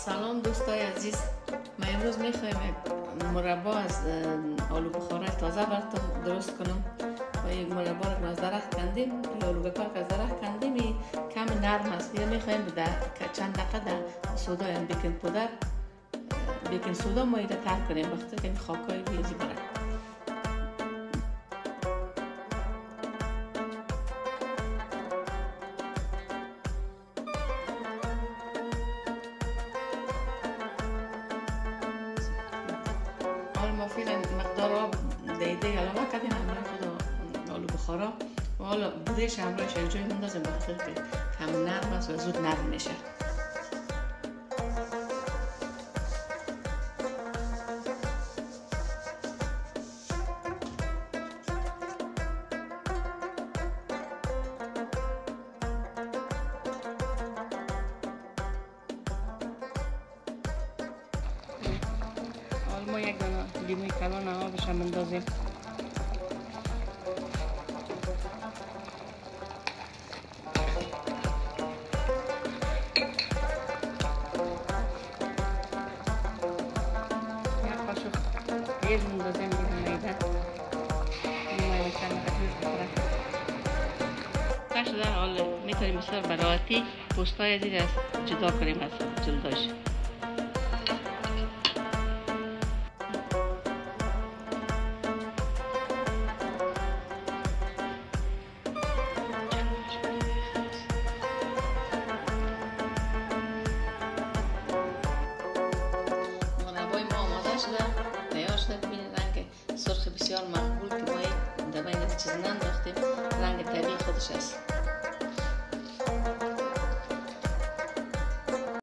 سلام دوستای عزیز، ما امروز میخوایم مربا از آلو بخارا تازه براتون درست کنم. و یک مربا رو از درخت کندیم، یا آلو بخارا که از درخت کندیم کم نرم است. یا میخوایم چند دقیقه در سودا یا بیکینگ پودر بیکینگ سودا ما ایده تر کنیم وقتی که این خاکای بیزی بره. ما فعلا مقدار آب دیده علاوه کردیم همراه خود آلو بخارا و حالا بودهش همراهش یک جای مندازیم بخاطر که کم نرم است و زود نرم میشه. ما یک دانه لیموی کلان آبش هم اندازیم. یک قاشق تیز اندازیم دیگه میده. لیموی چند قدر بخوره. شده حالا میتونیم بسیار براحتی پوستای زیر جدا کنیم از جلداش. تیار شده. ببینید رنگ سرخ بسیار مقبول که ما در بین از چیز ننداختیم، رنگ طبیعی خودش است.